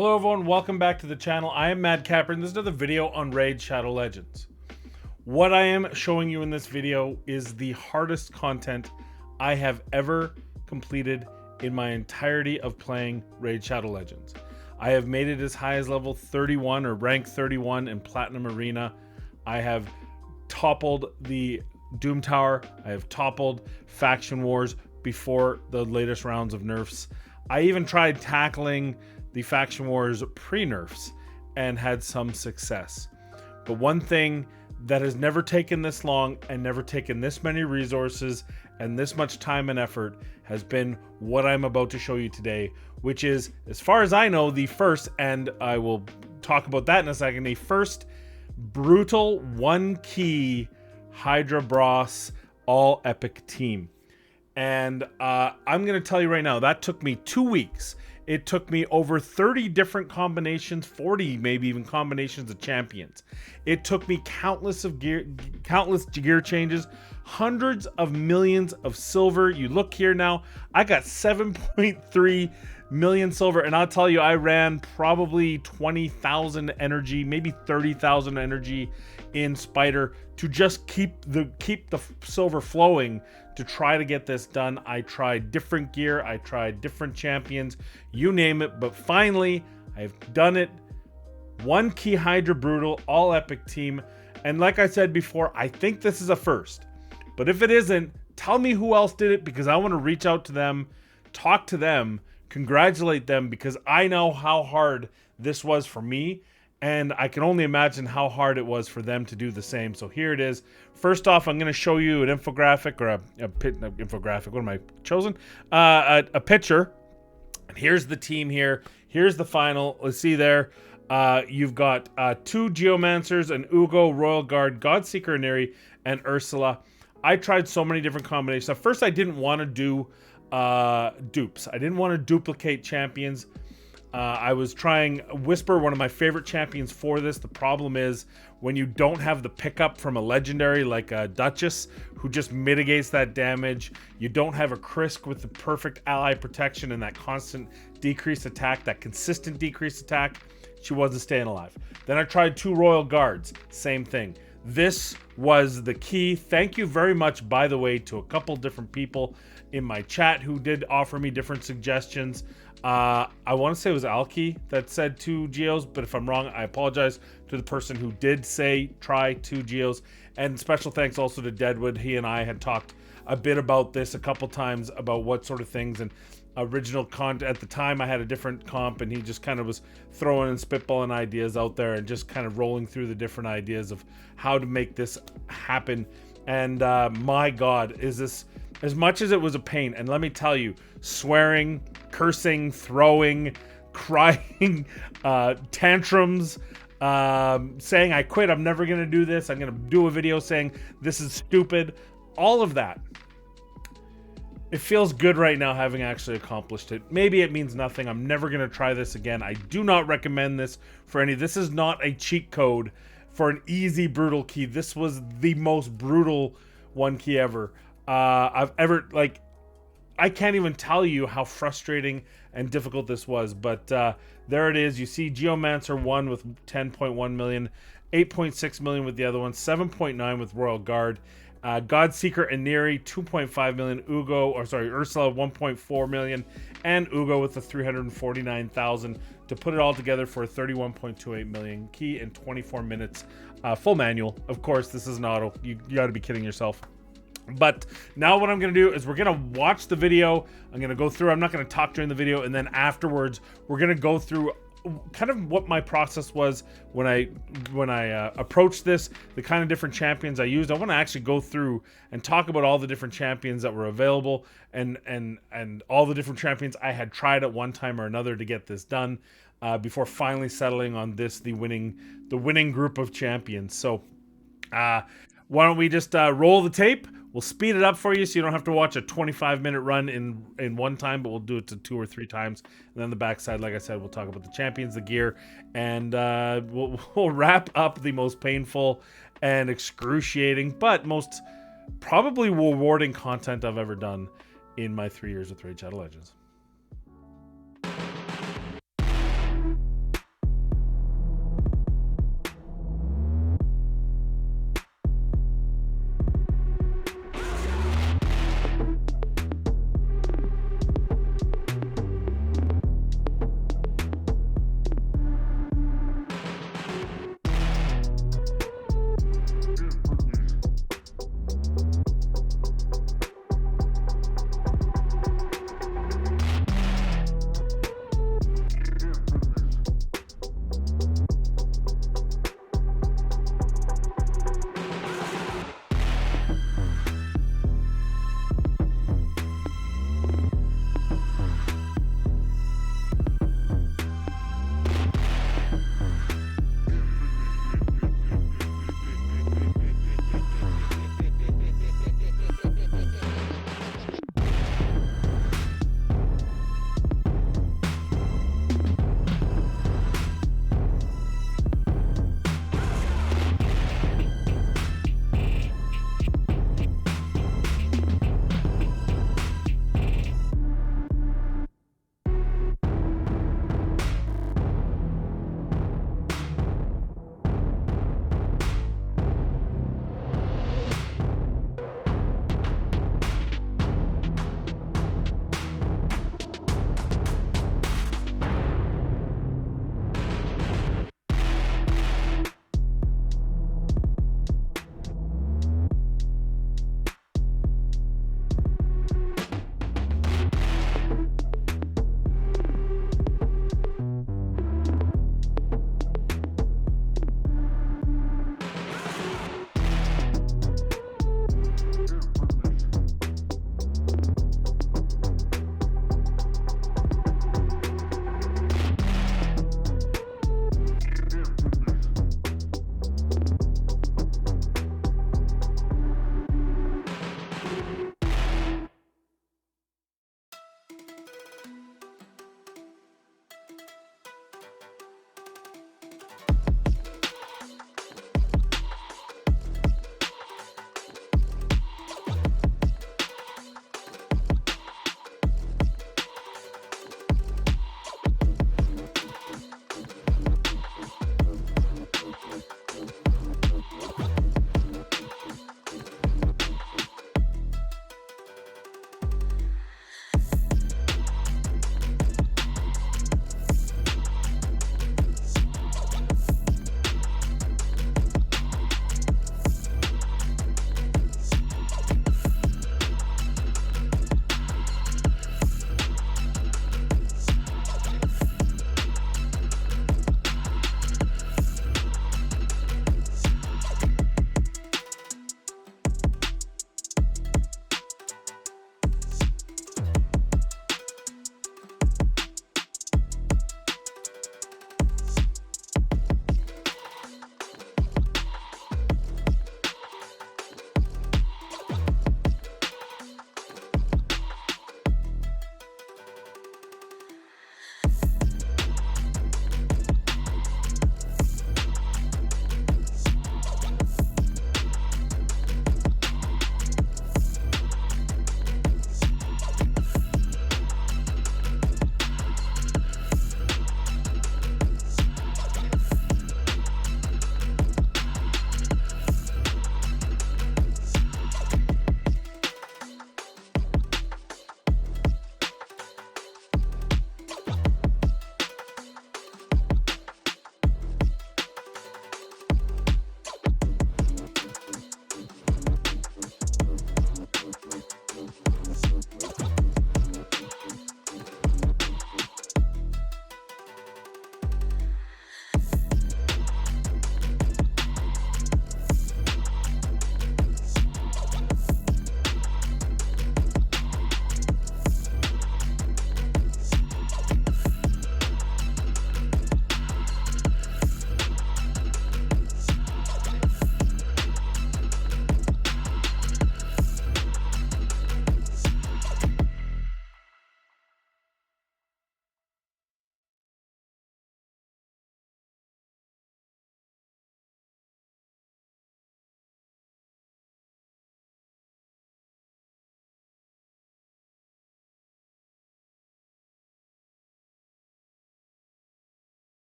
Hello everyone, welcome back to the channel. I am Mad Capper and this is another video on Raid Shadow Legends. What I am showing you in this video is the hardest content I have ever completed in my entirety of playing Raid Shadow Legends. I have made it as high as level 31 or rank 31 in Platinum Arena. I have toppled the Doom Tower. I have toppled Faction Wars before the latest rounds of nerfs. I even tried tackling the Faction Wars pre-nerfs and had some success. But one thing that has never taken this long and never taken this many resources and this much time and effort has been what I'm about to show you today, which is, as far as I know, the first, and I will talk about that in a second, the first brutal one-key Hydra Bros all epic team. And I'm going to tell you right now, that took me 2 weeks. It took me over 30 different combinations, 40 maybe even combinations of champions. It took me countless gear changes, hundreds of millions of silver. You look here now, I got 7.3 million silver, and I'll tell you, I ran probably 20,000 energy, maybe 30,000 energy in Spider to just keep the silver flowing to try to get this done. I tried different gear, I tried different champions, you name it, but finally I've done it. One key Hydra Brutal all epic team, and like I said before, I think this is a first. But if it isn't, tell me who else did it, because I want to reach out to them, talk to them, congratulate them, because I know how hard this was for me, and I can only imagine how hard it was for them to do the same. So here it is. First off, I'm going to show you an infographic, or a infographic. What am I chosen? A picture. And here's the team here. Here's the final. Let's see there. You've got 2 Geomancers, an Ugo, Royal Guard, Godseeker, Neri, and Ursula. I tried so many different combinations. At first, I didn't want to do dupes. I didn't want to duplicate champions. I was trying Whisper, one of my favorite champions for this. The problem is when you don't have the pickup from a legendary like a Duchess who just mitigates that damage, you don't have a Krisk with the perfect ally protection and that constant decreased attack, that consistent decreased attack, she wasn't staying alive. Then I tried 2 Royal Guards, same thing. This was the key. Thank you very much, by the way, to a couple different people in my chat who did offer me different suggestions. I want to say it was Alki that said 2 Geos, but if I'm wrong, I apologize to the person who did say try 2 Geos. And special thanks also to Deadwood. He and I had talked a bit about this a couple times, about what sort of things, and original content. At the time I had a different comp, and he just kind of was throwing and spitballing ideas out there and just kind of rolling through the different ideas of how to make this happen. And my God, is this, as much as it was a pain, and let me tell you, swearing, cursing, throwing, crying, tantrums, saying I quit, I'm never gonna do this, I'm gonna do a video saying this is stupid, all of that. It feels good right now having actually accomplished it. Maybe it means nothing. I'm never going to try this again. I do not recommend this for any. This is not a cheat code for an easy brutal key. This was the most brutal one key ever. I've ever, like, I can't even tell you how frustrating and difficult this was. But there it is. You see Geomancer 1 with 10.1 million, 8.6 million with the other one, 7.9 with Royal Guard. Godseeker and Neri 2.5 million, Ursula 1.4 million, and Ugo with the 349,000 to put it all together for a 31.28 million key in 24 minutes. Full manual, of course. This is an auto. You got to be kidding yourself. But now what I'm going to do is we're going to watch the video. I'm going to go through. I'm not going to talk during the video, and then afterwards we're going to go through kind of what my process was when I approached this, the kind of different champions I used. I want to actually go through and talk about all the different champions that were available and all the different champions I had tried at one time or another to get this done before finally settling on this, the winning group of champions. So why don't we just roll the tape? We'll speed it up for you so you don't have to watch a 25-minute run in one time, but we'll do it to 2 or 3 times. And then the backside, like I said, we'll talk about the champions, the gear, and we'll wrap up the most painful and excruciating, but most probably rewarding content I've ever done in my 3 years with Raid Shadow Legends.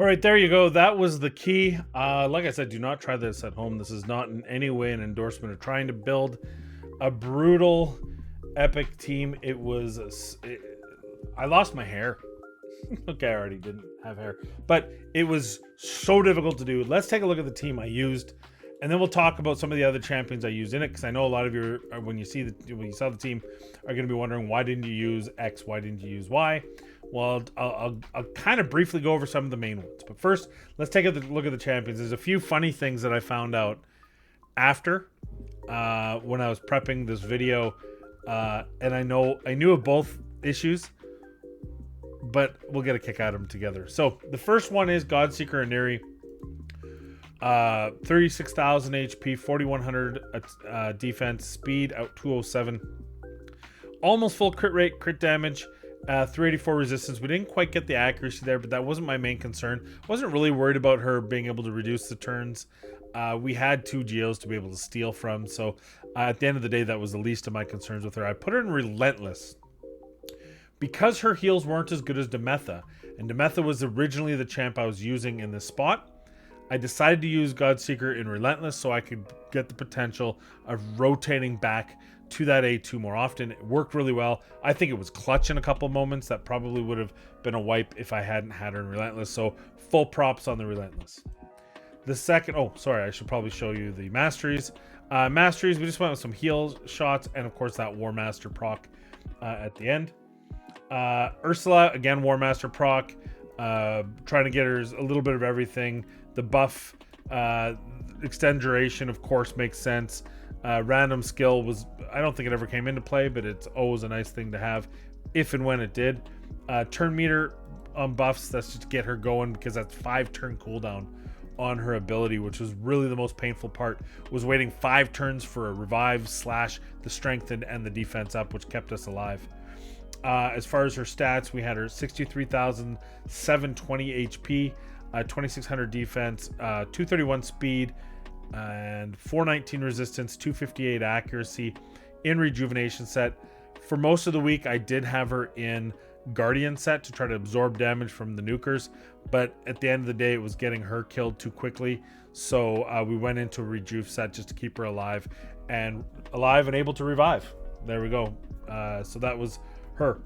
All right, there you go. That was the key. Like I said, do not try this at home. This is not in any way an endorsement of trying to build a brutal, epic team. I lost my hair. Okay, I already didn't have hair, but it was so difficult to do. Let's take a look at the team I used, and then we'll talk about some of the other champions I used in it, because I know a lot of you, when you saw the team, are going to be wondering, why didn't you use X? Why didn't you use Y? Well, I'll kind of briefly go over some of the main ones. But first, let's take a look at the champions. There's a few funny things that I found out after when I was prepping this video, and I knew of both issues, but we'll get a kick out of them together. So the first one is Godseeker and Neri. 36,000 HP, 4,100 defense, speed out 207, almost full crit rate, crit damage, 384 resistance. We didn't quite get the accuracy there, but that wasn't my main concern. Wasn't really worried about her being able to reduce the turns. We had 2 geos to be able to steal from, so at the end of the day, that was the least of my concerns with her. I put her in Relentless because her heals weren't as good as Demetha, and Demetha was originally the champ I was using in this spot. I decided to use Godseeker in Relentless so I could get the potential of rotating back to that A2 more often. It worked really well. I think it was clutch in a couple moments. That probably would have been a wipe if I hadn't had her in Relentless, so full props on the Relentless. The second, oh, sorry, I should probably show you the Masteries. Masteries, we just went with some heal shots, and of course that War Master proc at the end. Ursula, again, War Master proc, trying to get her a little bit of everything. The buff, extend duration, of course, makes sense. Random skill was, I don't think it ever came into play, but it's always a nice thing to have if and when it did. Turn meter on buffs, that's just to get her going, because that's 5 turn cooldown on her ability, which was really the most painful part, was waiting 5 turns for a revive / the strength and the defense up, which kept us alive. As far as her stats, we had her 63,720 HP, 2,600 defense, 231 speed, and 419 resistance, 258 accuracy in Rejuvenation set. For most of the week, I did have her in Guardian set to try to absorb damage from the nukers, but at the end of the day, it was getting her killed too quickly, so we went into a Rejuve set just to keep her alive and able to revive. There we go. So that was her.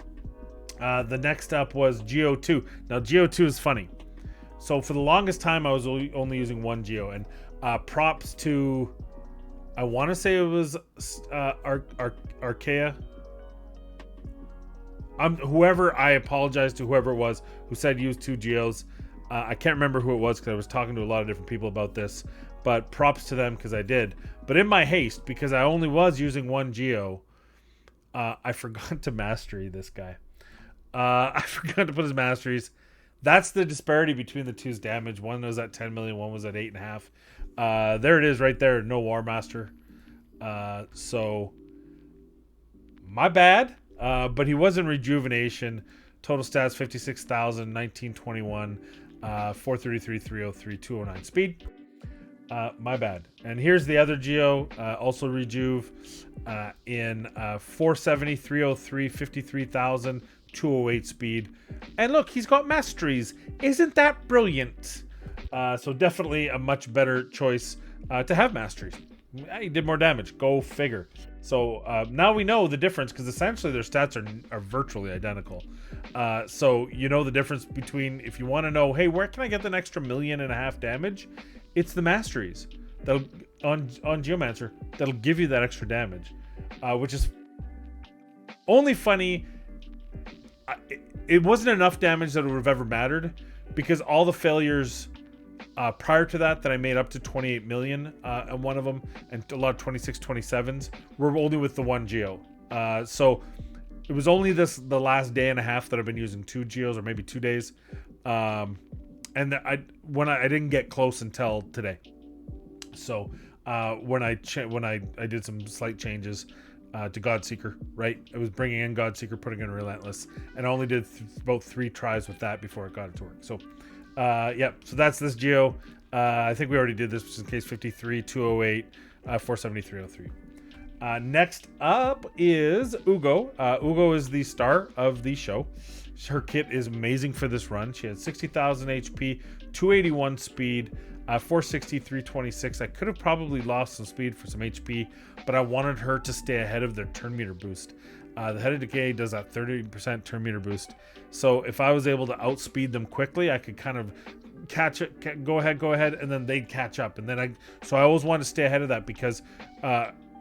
The next up was Geo2. Now, Geo2 is funny. So for the longest time, I was only using 1 Geo, and props to, I want to say it was Archaea. Whoever, I apologize to whoever it was who said use 2 Geos. I can't remember who it was because I was talking to a lot of different people about this, but props to them because I did. But in my haste, because I only was using 1 Geo, I forgot to mastery this guy. I forgot to put his masteries. That's the disparity between the two's damage. One was at 10 million, one was at 8.5. There it is right there. No War Master. So, my bad. But he was in Rejuvenation. Total stats 56,000, 1921, 433, 303, 209 speed. My bad. And here's the other Geo, also Rejuve, in 470, 303, 53,000, 208 speed. And look, he's got masteries. Isn't that brilliant? So definitely a much better choice to have masteries. He did more damage. Go figure. So now we know the difference, because essentially their stats are virtually identical. So you know the difference between, if you want to know, hey, where can I get the extra 1.5 million damage? It's the masteries that'll on Geomancer that'll give you that extra damage, which is only funny. It wasn't enough damage that it would have ever mattered, because all the failures prior to that I made up to 28 million on one of them, and a lot of 26, 27s were only with the 1 Geo. So it was only the last day and a half that I've been using 2 Geos, or maybe 2 days. And I didn't get close until today. So when I did some slight changes to Godseeker, right? I was bringing in Godseeker, putting in Relentless, and I only did about 3 tries with that before it got it to work. So yeah, so that's this Geo. I think we already did this, just in case. 53, 208, 470, 303. Next up is Ugo. Ugo is the star of the show. Her kit is amazing for this run. She had 60,000 HP, 281 speed, 460, 326. I could have probably lost some speed for some HP, but I wanted her to stay ahead of their turn meter boost. The Head of Decay does that 30% turn meter boost. So if I was able to outspeed them quickly, I could kind of catch it, go ahead, and then they'd catch up. And then so I always wanted to stay ahead of that because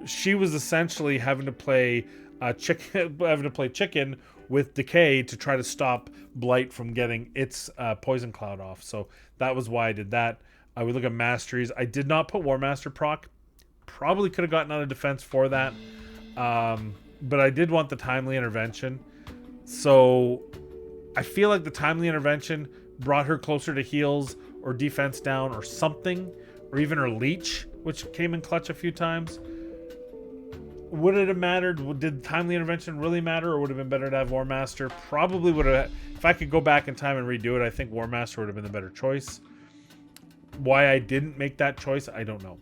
she was essentially having to play chicken with Decay to try to stop Blight from getting its Poison Cloud off. So that was why I did that. We look at Masteries. I did not put War Master proc. Probably could have gotten out of defense for that. But I did want the Timely Intervention. So I feel like the Timely Intervention brought her closer to heals or defense down or something. Or even her Leech, which came in clutch a few times. Would it have mattered? Did Timely Intervention really matter, or would it have been better to have War Master? Probably would have. If I could go back in time and redo it, I think War Master would have been the better choice. Why I didn't make that choice, I don't know.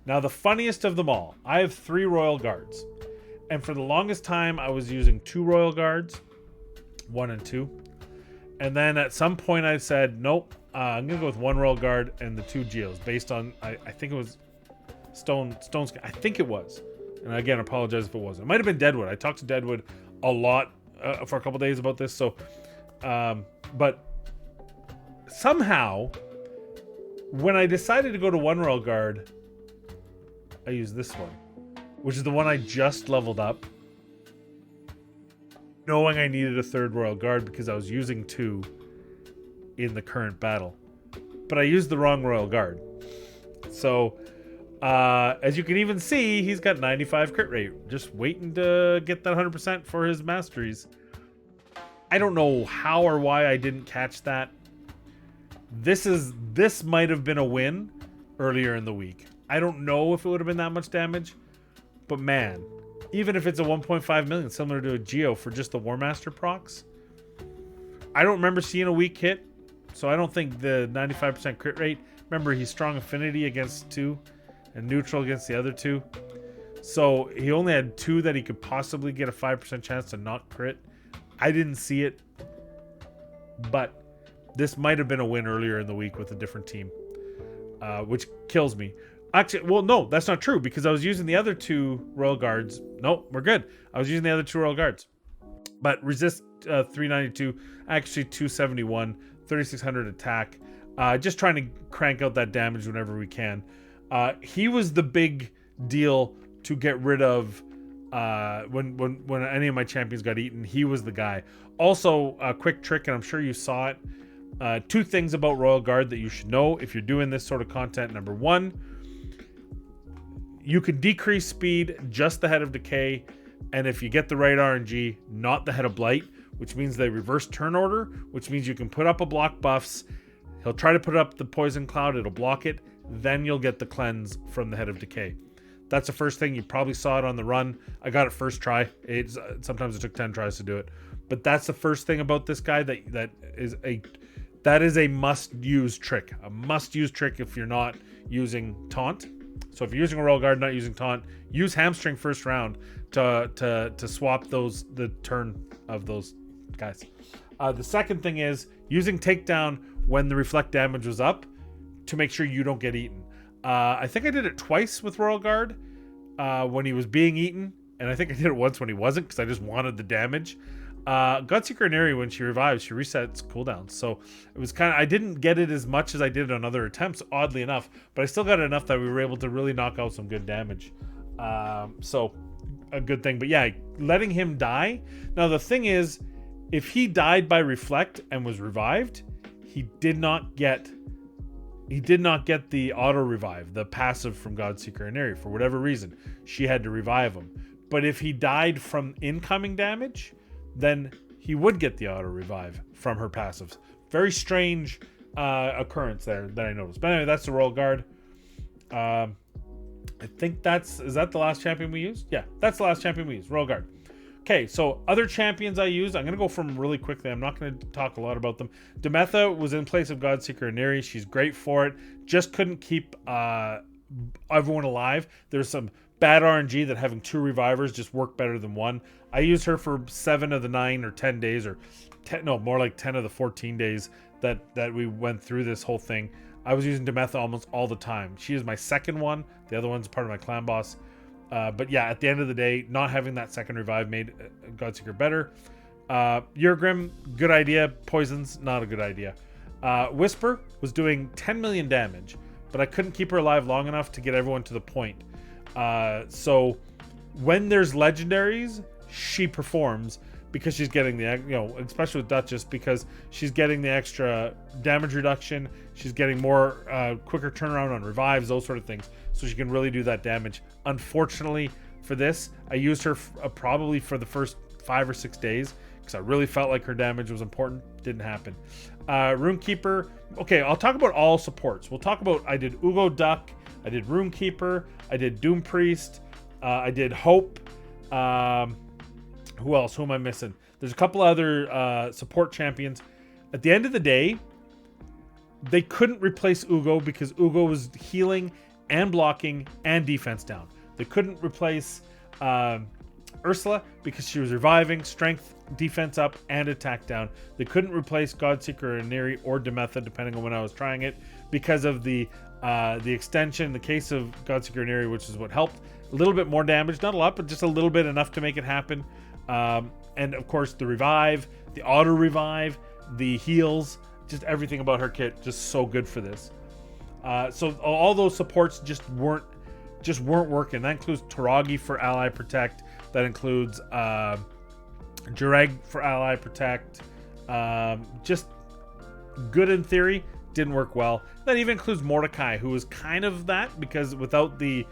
Now, the funniest of them all, I have 3 Royal Guards. And for the longest time, I was using 2 Royal Guards, 1 and 2. And then at some point, I said, nope, I'm going to go with 1 Royal Guard and the 2 Geos, based on, I think it was Stone's. I think it was. And again, I apologize if it wasn't. It might have been Deadwood. I talked to Deadwood a lot for a couple days about this. So, but somehow, when I decided to go to 1 Royal Guard, I used this one, which is the one I just leveled up, knowing I needed a 3rd Royal Guard because I was using 2 in the current battle. But I used the wrong Royal Guard. So, as you can even see, he's got 95 crit rate, just waiting to get that 100% for his masteries. I don't know how or why I didn't catch that. This might have been a win earlier in the week. I don't know if it would have been that much damage, but man, even if it's a 1.5 million, similar to a Geo for just the War Master procs, I don't remember seeing a weak hit, so I don't think the 95% crit rate. Remember, he's strong affinity against 2 and neutral against the other 2. So he only had 2 that he could possibly get a 5% chance to not crit. I didn't see it, but this might have been a win earlier in the week with a different team, which kills me. Actually, well, no, that's not true because I was using the other 2 Royal Guards. No, we're good. I was using the other 2 Royal Guards. But resist 392, actually 271, 3600 attack. Just trying to crank out that damage whenever we can. He was the big deal to get rid of when any of my champions got eaten. He was the guy. Also, a quick trick, and I'm sure you saw it. 2 things about Royal Guard that you should know if you're doing this sort of content. Number 1, you can decrease speed just the Head of Decay, and if you get the right RNG, not the Head of Blight, which means they reverse turn order, which means you can put up a block buffs. He'll try to put up the Poison Cloud, it'll block it, then you'll get the cleanse from the Head of Decay. That's the first thing. You probably saw it on the run. I got it first try. Sometimes it took 10 tries to do it. But that's the first thing about this guy that is a must-use trick. A must-use trick if you're not using Taunt. So if you're using a Royal Guard, not using Taunt, use Hamstring first round to swap the turn of those guys. The second thing is using Takedown when the Reflect damage was up to make sure you don't get eaten. I think I did it twice with Royal Guard when he was being eaten, and I think I did it once when he wasn't because I just wanted the damage. Godseeker Inari, when she revives, she resets cooldowns. So it was kind of, I didn't get it as much as I did on other attempts, oddly enough, but I still got enough that we were able to really knock out some good damage. So a good thing. But yeah, letting him die. Now the thing is, if he died by Reflect and was revived, he did not get the auto revive, the passive from Godseeker Inari for whatever reason. She had to revive him. But if he died from incoming damage, then he would get the auto revive from her passives. Very strange occurrence there that I noticed. But anyway, that's the Royal Guard. I think is that the last champion we used? Yeah, that's the last champion we used, Royal Guard. Okay, so other champions I used, I'm going to go from really quickly. I'm not going to talk a lot about them. Demetha was in place of Godseeker Inari. She's great for it. Just couldn't keep everyone alive. There's some bad RNG that having 2 revivers just worked better than 1. I used her for 7 of the 9 or 10 days, or 10, no, more like 10 of the 14 days that we went through this whole thing, I was using Demetha almost all the time. She is my second one. The other one's part of my clan boss. But yeah, at the end of the day, not having that second revive made Godseeker better. Urgrim, good idea. Poisons, not a good idea. Whisper was doing 10 million damage, but I couldn't keep her alive long enough to get everyone to the point. So when there's legendaries, she performs because she's getting the, especially with Duchess, because she's getting the extra damage reduction. She's getting more quicker turnaround on revives, those sort of things. So she can really do that damage. Unfortunately for this, I used her probably for the first 5 or 6 days because I really felt like her damage was important. Didn't happen. Runekeeper. Okay, I'll talk about all supports. We'll talk about, I did Ugo Duck, I did Runekeeper, I did Doom Priest, I did Hope. Who else? Who am I missing? There's a couple other support champions. At the end of the day, they couldn't replace Ugo because Ugo was healing and blocking and defense down. They couldn't replace Ursula because she was reviving, strength, defense up, and attack down. They couldn't replace Godseeker or Neri or Demetha, depending on when I was trying it, because of the extension. In the case of Godseeker and Neri, which is what helped, a little bit more damage, not a lot, but just a little bit, enough to make it happen. And of course, the revive, the auto revive, the heals, just everything about her kit, just so good for this. So all those supports just weren't working. That includes Taragi for ally protect. That includes Jareg for ally protect. Just good in theory, didn't work well. That even includes Mordecai, who was kind of that, because without the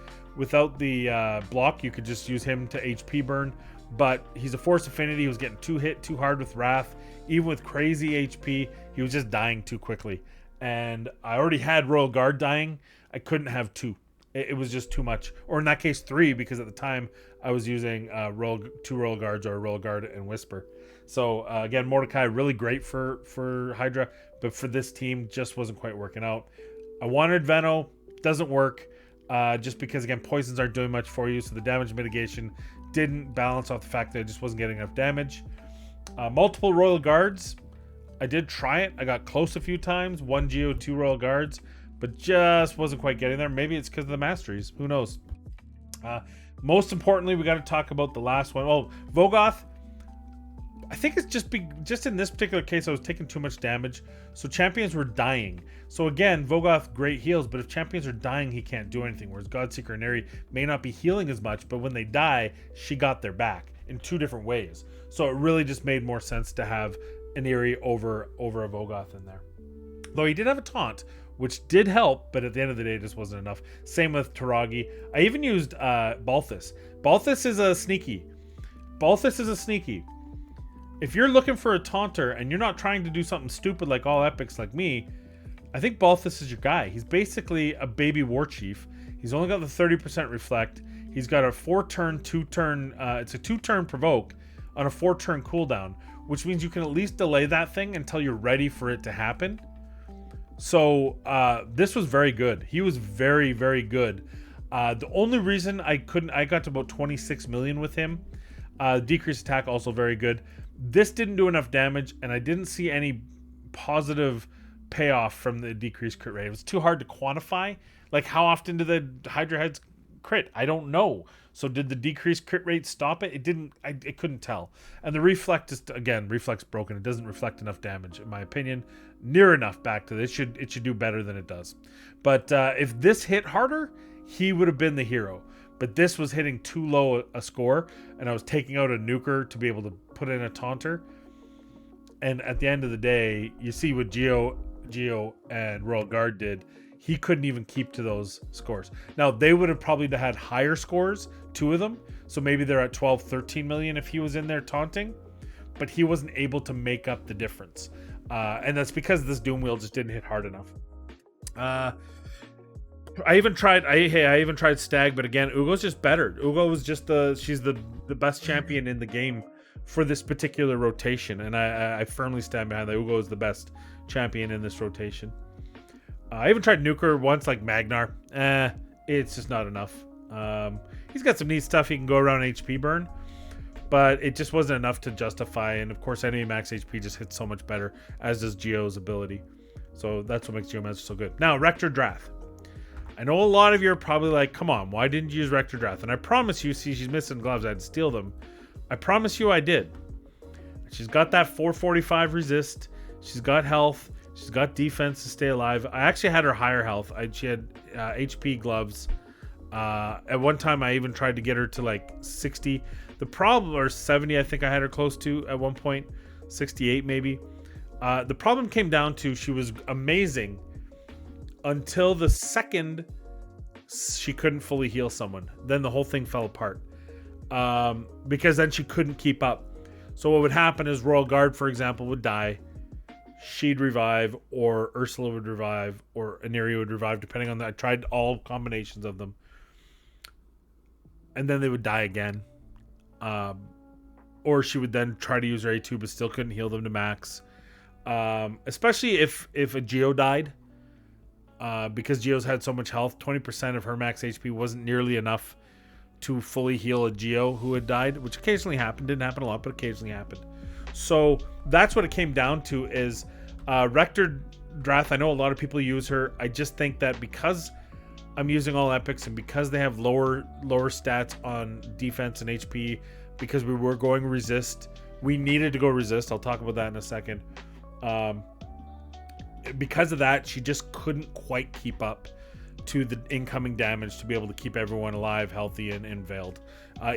block, you could just use him to HP burn. But he's a force affinity. He was getting hit too hard with Wrath. Even with crazy HP, he was just dying too quickly. And I already had Royal Guard dying. I couldn't have 2. It was just too much. Or in that case, 3, because at the time I was using 2 Royal Guards, or a Royal Guard and Whisper. So again, Mordecai, really great for Hydra, but for this team, just wasn't quite working out. I wanted Veno, doesn't work, just because, again, poisons aren't doing much for you, so the damage mitigation didn't balance off the fact that I just wasn't getting enough damage. Multiple Royal Guards. I did try it. I got close a few times. 1 Geo, 2 Royal Guards, but just wasn't quite getting there. Maybe it's because of the masteries. Who knows? Most importantly, we got to talk about the last one. Oh, Vogoth. I think it's just in this particular case, I was taking too much damage, so champions were dying. So again, Vogoth, great heals, but if champions are dying, he can't do anything. Whereas Godseeker and Neri may not be healing as much, but when they die, she got their back in 2 different ways. So it really just made more sense to have an Neri over a Vogoth in there. Though he did have a taunt, which did help, but at the end of the day, it just wasn't enough. Same with Taragi. I even used Balthus. Balthus is a sneaky. If you're looking for a taunter and you're not trying to do something stupid like all epics like me, I think Balthus is your guy. He's basically a baby war chief. He's only got the 30% reflect. He's got a 4-turn, 2-turn, it's a 2-turn provoke on a 4-turn cooldown, which means you can at least delay that thing until you're ready for it to happen. So this was very good. He was very, very good. The only reason I got to about 26 million with him. Decreased attack, also very good. This didn't do enough damage, and I didn't see any positive payoff from the decreased crit rate. It was too hard to quantify. Like, how often do the Hydra heads crit? I don't know. So did the decreased crit rate stop it? It didn't. I couldn't tell. And the reflect is, again, reflex broken. It doesn't reflect enough damage, in my opinion. Near enough back to this. It should do better than it does. But if this hit harder, he would have been the hero. But this was hitting too low a score, and I was taking out a nuker to be able to put in a taunter. And at the end of the day, you see what Geo and Royal Guard did. He couldn't even keep to those scores. Now, they would have probably had higher scores, 2 of them. So maybe they're at 12, 13 million if he was in there taunting. But he wasn't able to make up the difference. And that's because this Doom Wheel just didn't hit hard enough. I even tried Stag, but again, Ugo's just better. Ugo was just she's the best champion in the game for this particular rotation, and I firmly stand behind that. Ugo is the best champion in this rotation. I even tried Nuker once, like Magnar. It's just not enough. He's got some neat stuff. He can go around HP burn. but it just wasn't enough to justify. And of course, enemy max HP just hits so much better, as does Geo's ability. So that's what makes Geomancer so good. Now, Rector Drath. I know a lot of you are probably like, come on, why didn't you use Rector Drath? And I promise you, see, she's missing gloves. I had to steal them. I promise you I did. She's got that 445 resist. She's got health. She's got defense to stay alive. I actually had her higher health. She had HP gloves. At one time, I even tried to get her to like 60. The problem, or 70, I think I had her close to at one point. 68 maybe. The problem came down to she was amazing until the second she couldn't fully heal someone. Then the whole thing fell apart. Because then she couldn't keep up. So what would happen is Royal Guard, for example, would die. She'd revive, or Ursula would revive, or Aniria would revive, depending on that. I tried all combinations of them. And then they would die again. Or she would then try to use her A2, but still couldn't heal them to max. Especially if a Geo died. Because Geo's had so much health, 20% of her max HP wasn't nearly enough to fully heal a Geo who had died, which occasionally happened. Didn't happen a lot, but occasionally happened. So that's what it came down to is Rector Drath. I know a lot of people use her. I just think that because I'm using all epics and because they have lower stats on defense and HP, because we were going resist, we needed to go resist. I'll talk about that in a second. Because of that, she just couldn't quite keep up to the incoming damage to be able to keep everyone alive, healthy, and veiled,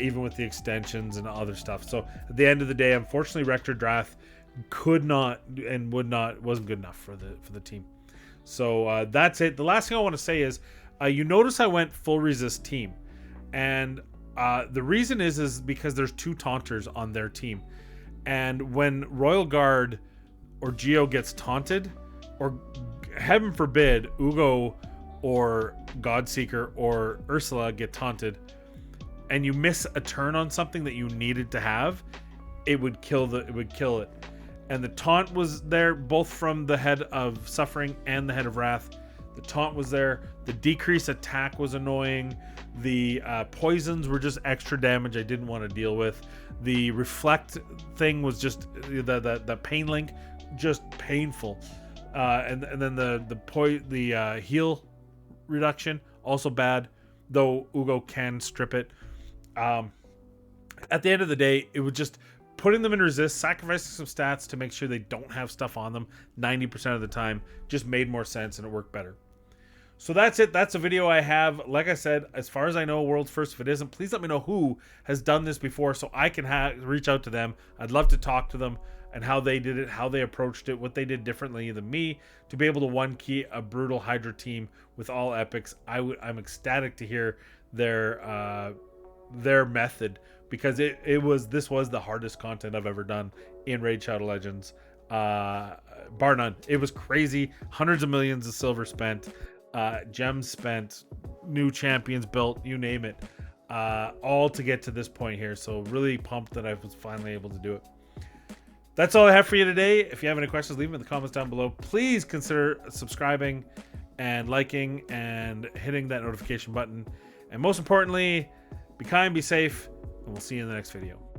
even with the extensions and other stuff. So at the end of the day, unfortunately, Rector Drath could not and wasn't good enough for the team. So that's it. The last thing I want to say is, you notice I went full resist team, and the reason is because there's 2 taunters on their team, and when Royal Guard or Geo gets taunted, or heaven forbid, Ugo or Godseeker or Ursula get taunted, and you miss a turn on something that you needed to have, it would kill it. And the taunt was there, both from the Head of Suffering and the Head of Wrath. The taunt was there. The decrease attack was annoying. The poisons were just extra damage I didn't want to deal with. The reflect thing was just the pain link, just painful. And then the heal reduction, also bad, though Ugo can strip it. At the end of the day, it was just putting them in resist, sacrificing some stats to make sure they don't have stuff on them 90% of the time, just made more sense and it worked better. So that's it. That's a video I have. Like I said, as far as I know, world's first. If it isn't, please let me know who has done this before so I can reach out to them. I'd love to talk to them and how they did it, how they approached it, what they did differently than me to be able to one key a brutal Hydra team with all epics. I'm ecstatic to hear their method, because this was the hardest content I've ever done in Raid Shadow Legends, bar none. It was crazy. Hundreds of millions of silver spent, gems spent, new champions built, you name it, all to get to this point here. So really pumped that I was finally able to do it. That's all I have for you today. If you have any questions, leave them in the comments down below. Please consider subscribing and liking and hitting that notification button. And most importantly, be kind, be safe, and we'll see you in the next video.